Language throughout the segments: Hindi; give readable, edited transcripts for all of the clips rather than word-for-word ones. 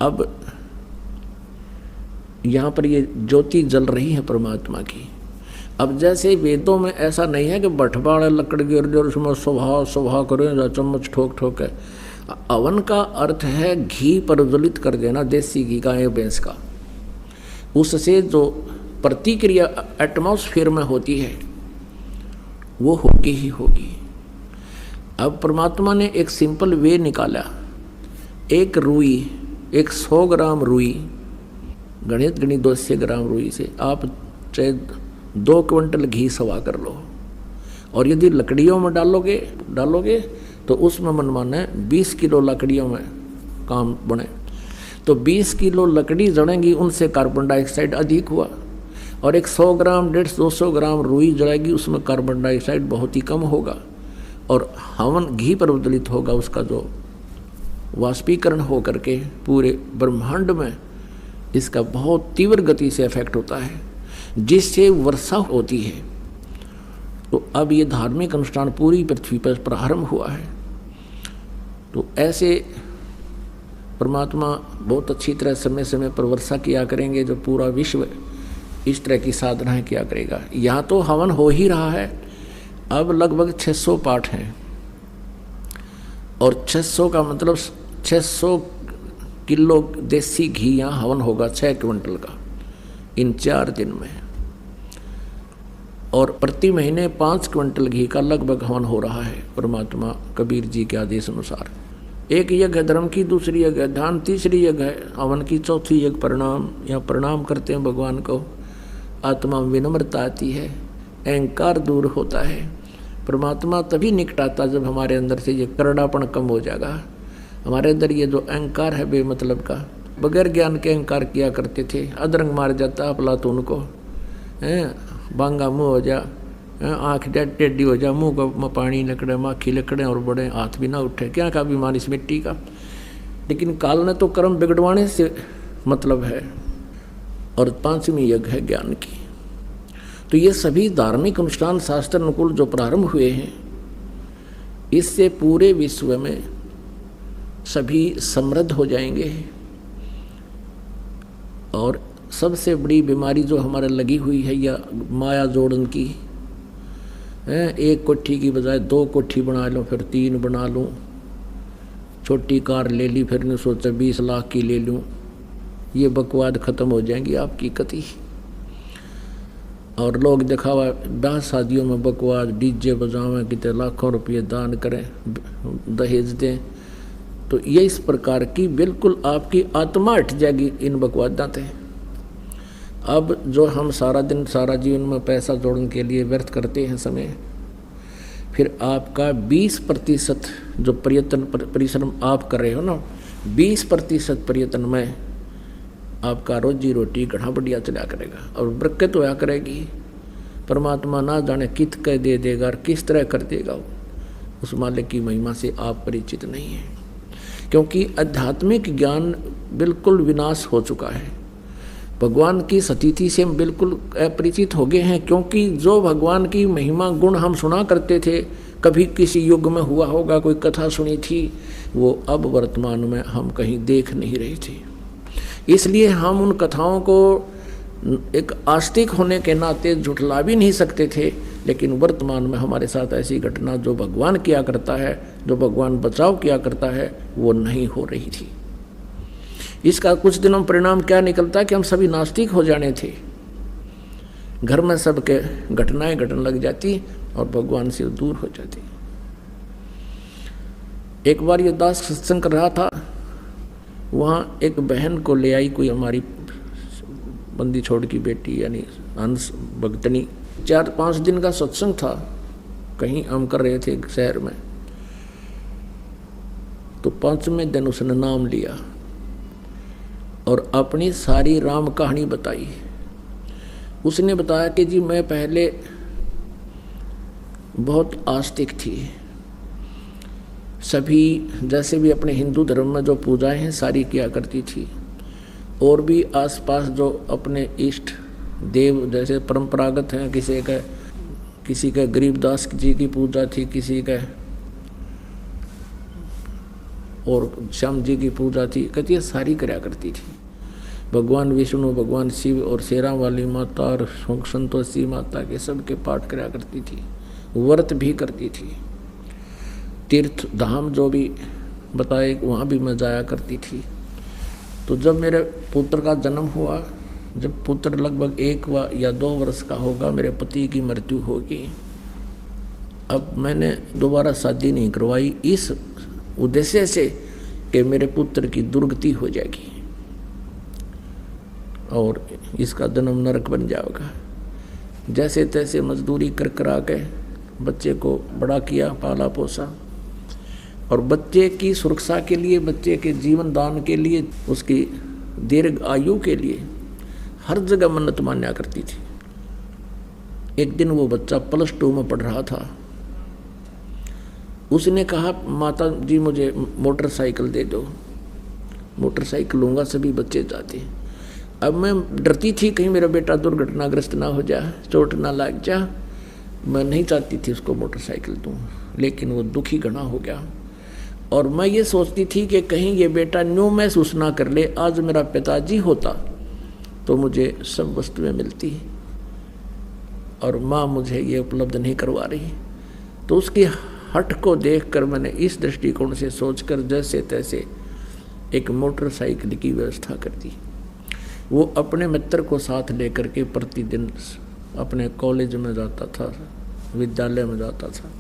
अब यहाँ पर ये ज्योति जल रही है परमात्मा की। अब जैसे वेदों में ऐसा नहीं है कि बठबाड़ लकड़ गिर जो उसमें सुबह करें या चम्मच ठोक ठोक है। अवन का अर्थ है घी प्रज्वलित कर देना, देसी घी का या भैंस का। उससे जो प्रतिक्रिया एटमॉस्फेयर में होती है वो होगी ही होगी। अब परमात्मा ने एक सिंपल वे निकाला। एक रुई, एक 100 ग्राम रुई, गणित 200 ग्राम रुई से आप चाहे 2 क्विंटल घी सवा कर लो, और यदि लकड़ियों में डालोगे तो उसमें मनमाना है 20 किलो लकड़ियों में काम बने। तो 20 किलो लकड़ी जड़ेंगी, उनसे कार्बन डाइऑक्साइड अधिक हुआ। और एक 100 ग्राम 150-200 ग्राम रुई जड़ेगी, उसमें कार्बन डाइऑक्साइड बहुत ही कम होगा। और हवन घी प्रज्वलित होगा, उसका जो वाष्पीकरण हो करके पूरे ब्रह्मांड में इसका बहुत तीव्र गति से इफेक्ट होता है, जिससे वर्षा होती है। तो अब ये धार्मिक अनुष्ठान पूरी पृथ्वी पर प्रारंभ हुआ है। तो ऐसे परमात्मा बहुत अच्छी तरह समय समय पर वर्षा किया करेंगे, जो पूरा विश्व इस तरह की साधनाएं किया करेगा। यहाँ तो हवन हो ही रहा है। अब लगभग 600 पाठ हैं, और 600 का मतलब 600 किलो देसी घी यहाँ हवन होगा, 6 क्विंटल का, इन 4 दिन में। और प्रति महीने 5 क्विंटल घी का लगभग हवन हो रहा है परमात्मा कबीर जी के आदेश अनुसार। एक यज्ञ है धर्म की, दूसरी यज्ञ है ध्यान, तीसरी यज्ञ है हवन की, चौथी यज्ञ प्रणाम। यहाँ प्रणाम करते हैं भगवान को, आत्मा में विनम्रता आती है, अहंकार दूर होता है। परमात्मा तभी निकट आता जब हमारे अंदर से ये करड़ापन कम हो जाएगा। हमारे अंदर ये जो अहंकार है बेमतलब का, बगैर ज्ञान के अहंकार किया करते थे, अदरंग मार जाता अफलातून को, बांगा मुँह हो जा, आँख टेढ़ी हो जा, मुँह को पानी निकले, माखी निकले और बड़े हाथ भी ना उठे, क्या का बीमारी इस मिट्टी का। लेकिन काल ने तो कर्म बिगड़वाने से मतलब है। और 5वीं यज्ञ है ज्ञान की। तो ये सभी धार्मिक अनुष्ठान शास्त्र अनुकूल जो प्रारंभ हुए हैं, इससे पूरे विश्व में सभी समृद्ध हो जाएंगे। और सबसे बड़ी बीमारी जो हमारे लगी हुई है या माया जोड़न की, एक कोठी की बजाय 2 कोठी बना लो, फिर 3 बना लूँ, छोटी कार ले ली, फिर ने सोचा 20 लाख की ले लूँ, ये बकवाद ख़त्म हो जाएंगी आपकी कति। और लोग दिखावा ब्याह शादियों में बकवाद, डीजे बजावें, कितने लाखों रुपये दान करें, दहेज दें। तो ये इस प्रकार की बिल्कुल आपकी आत्मा हट जाएगी इन बकवादां से। अब जो हम सारा दिन सारा जीवन में पैसा जोड़ने के लिए व्यर्थ करते हैं समय, फिर आपका 20% जो परिश्रम आप कर रहे हो ना, 20% प्रयत्न में आपका रोजी रोटी घना बढ़िया चला करेगा और बरकत होया करेगी। परमात्मा ना जाने कित कह दे देगा और किस तरह कर देगा, उस मालिक की महिमा से आप परिचित नहीं हैं। क्योंकि आध्यात्मिक ज्ञान बिल्कुल विनाश हो चुका है, भगवान की स्थिति से हम बिल्कुल अपरिचित हो गए हैं। क्योंकि जो भगवान की महिमा गुण हम सुना करते थे, कभी किसी युग में हुआ होगा, कोई कथा सुनी थी, वो अब वर्तमान में हम कहीं देख नहीं रहे थे। इसलिए हम उन कथाओं को एक आस्तिक होने के नाते झुठला भी नहीं सकते थे। लेकिन वर्तमान में हमारे साथ ऐसी घटना जो भगवान किया करता है, जो भगवान बचाव किया करता है, वो नहीं हो रही थी। इसका कुछ दिनों परिणाम क्या निकलता है कि हम सभी नास्तिक हो जाने थे, घर में सबके घटनाएं घटने लग जाती और भगवान से दूर हो जाती। एक बार ये दास सत्संग कर रहा था, वहाँ एक बहन को ले आई कोई हमारी बंदी छोड़ की बेटी, यानी हंस भगतनी। 4-5 दिन का सत्संग था, कहीं हम कर रहे थे शहर में। तो 5वें दिन उसने नाम लिया और अपनी सारी राम कहानी बताई। उसने बताया कि जी मैं पहले बहुत आस्तिक थी, सभी जैसे भी अपने हिंदू धर्म में जो पूजाएं हैं सारी किया करती थी, और भी आसपास जो अपने इष्ट देव जैसे परंपरागत हैं, किसी का गरीबदास जी की पूजा थी, किसी का और श्याम जी की पूजा थी, कहती है सारी कराया करती थी। भगवान विष्णु, भगवान शिव और शेरा वाली माता और संतोषी माता के सबके पाठ कराया करती थी, व्रत भी करती थी। तीर्थ धाम जो भी बताए वहाँ भी मैं जाया करती थी। तो जब मेरे पुत्र का जन्म हुआ, जब पुत्र लगभग 1 या 2 वर्ष का होगा, मेरे पति की मृत्यु होगी। अब मैंने दोबारा शादी नहीं करवाई इस उद्देश्य से कि मेरे पुत्र की दुर्गति हो जाएगी और इसका जन्म नरक बन जाएगा। जैसे तैसे मजदूरी कर करा के बच्चे को बड़ा किया, पाला पोसा, और बच्चे की सुरक्षा के लिए, बच्चे के जीवन दान के लिए, उसकी दीर्घ आयु के लिए हर जगह मन्नत मान्या करती थी। एक दिन वो बच्चा +2 में पढ़ रहा था। उसने कहा, माता जी मुझे मोटरसाइकिल दे दो। मोटरसाइकिल लूँगा, सभी बच्चे जाते। अब मैं डरती थी कहीं मेरा बेटा दुर्घटनाग्रस्त ना हो जाए, चोट ना लग जा। मैं नहीं चाहती थी उसको मोटरसाइकिल दूँ, लेकिन वो दुखी घना हो गया। और मैं ये सोचती थी कि कहीं ये बेटा न्यू महसूस ना कर ले, आज मेरा पिताजी होता तो मुझे सब वस्तुएं मिलती और माँ मुझे ये उपलब्ध नहीं करवा रही। तो उसकी हट को देखकर मैंने इस दृष्टिकोण से सोचकर जैसे तैसे एक मोटरसाइकिल की व्यवस्था कर दी। वो अपने मित्र को साथ लेकर के प्रतिदिन अपने कॉलेज में जाता था, विद्यालय में जाता था।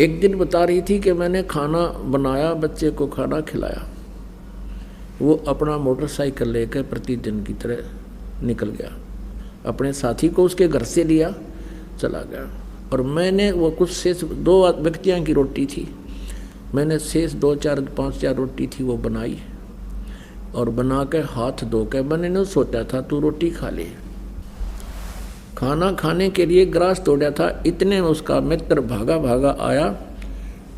एक दिन बता रही थी कि मैंने खाना बनाया, बच्चे को खाना खिलाया। वो अपना मोटरसाइकिल लेकर प्रतिदिन की तरह निकल गया, अपने साथी को उसके घर से लिया, चला गया। और मैंने वो कुछ शेष 2 व्यक्तियों की रोटी थी, मैंने शेष 2-4-5 रोटी थी वो बनाई और बना के हाथ धो के मैंने नहीं सोचा था तू रोटी खा ले। खाना खाने के लिए ग्रास तोड़ा था, इतने में उसका मित्र भागा भागा आया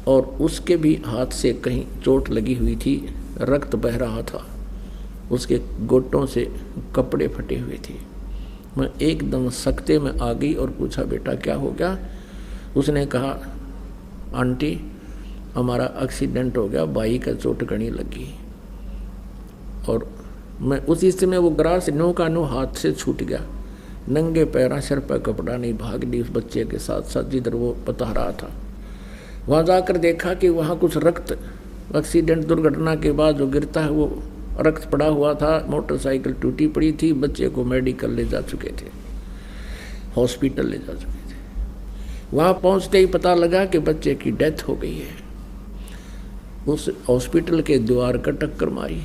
और उसके भी हाथ से कहीं चोट लगी हुई थी, रक्त बह रहा था, उसके घुटनों से कपड़े फटे हुए थे। मैं एकदम सख्ते में आ गई और पूछा, बेटा क्या हो गया? उसने कहा, आंटी हमारा एक्सीडेंट हो गया, बाई का चोट घनी लगी। और मैं उसी समय वो ग्रास नो का नो हाथ से छूट गया, नंगे पैरा, सिर पर कपड़ा नहीं, भाग ली उस बच्चे के साथ साथ जिधर वो बता रहा था। वहाँ जाकर देखा कि वहाँ कुछ रक्त, एक्सीडेंट दुर्घटना के बाद जो गिरता है वो रक्त पड़ा हुआ था, मोटरसाइकिल टूटी पड़ी थी, बच्चे को मेडिकल ले जा चुके थे, हॉस्पिटल ले जा चुके थे। वहाँ पहुँचते ही पता लगा कि बच्चे की डेथ हो गई है। उस हॉस्पिटल के द्वार का टक्कर मारी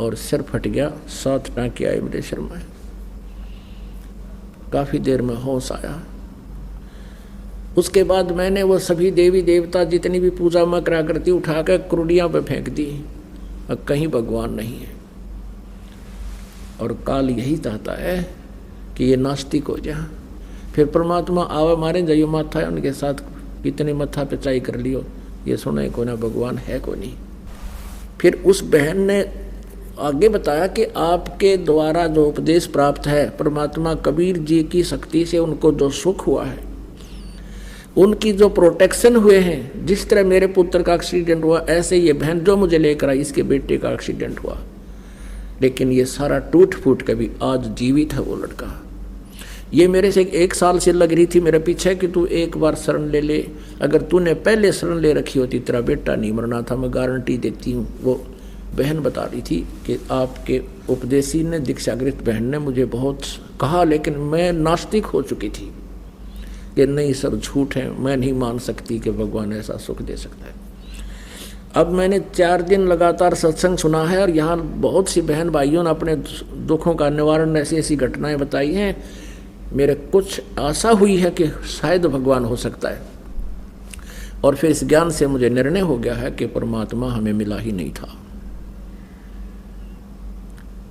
और सिर फट गया, 7 टाँके आए मेरे सिर में। काफ़ी देर में होश आया। उसके बाद मैंने वो सभी देवी देवता जितनी भी पूजा मैं करा करती उठा कर कुर्डियाँ पे फेंक दी, अब कहीं भगवान नहीं है। और काल यही चाहता है कि ये नास्तिक हो जाए, फिर परमात्मा आवे मारे जाइयो माथा है उनके साथ कितने मत्था पे चाई कर लियो, ये सुने को ना भगवान है को नहीं। फिर उस बहन ने आगे बताया कि आपके द्वारा जो उपदेश प्राप्त है परमात्मा कबीर जी की शक्ति से उनको जो सुख हुआ है, उनकी जो प्रोटेक्शन हुए हैं, जिस तरह मेरे पुत्र का एक्सीडेंट हुआ ऐसे ये बहन जो मुझे लेकर आई इसके बेटे का एक्सीडेंट हुआ, लेकिन ये सारा टूट फूट के भी आज जीवित है वो लड़का। ये मेरे से 1 साल से लग रही थी मेरे पीछे कि तू एक बार शरण ले ले, अगर तूने पहले शरण ले रखी होती तेरा बेटा नहीं मरना था, मैं गारंटी देती हूँ। वो बहन बता रही थी कि आपके उपदेशी ने, दीक्षागृत बहन ने मुझे बहुत कहा, लेकिन मैं नास्तिक हो चुकी थी कि नहीं सब झूठ है, मैं नहीं मान सकती कि भगवान ऐसा सुख दे सकता है। अब मैंने 4 दिन लगातार सत्संग सुना है और यहाँ बहुत सी बहन भाइयों ने अपने दुखों का निवारण ऐसी ऐसी घटनाएं बताई हैं। मेरे कुछ आशा हुई है कि शायद भगवान हो सकता है, और फिर इस ज्ञान से मुझे निर्णय हो गया है कि परमात्मा हमें मिला ही नहीं था।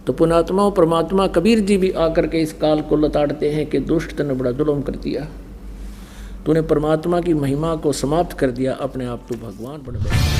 तो पुणात्मा परमात्मा कबीर जी भी आकर के इस काल को लताड़ते हैं कि दुष्ट ने बड़ा जुल्म कर दिया, तूने परमात्मा की महिमा को समाप्त कर दिया, अपने आप तू भगवान बन गया।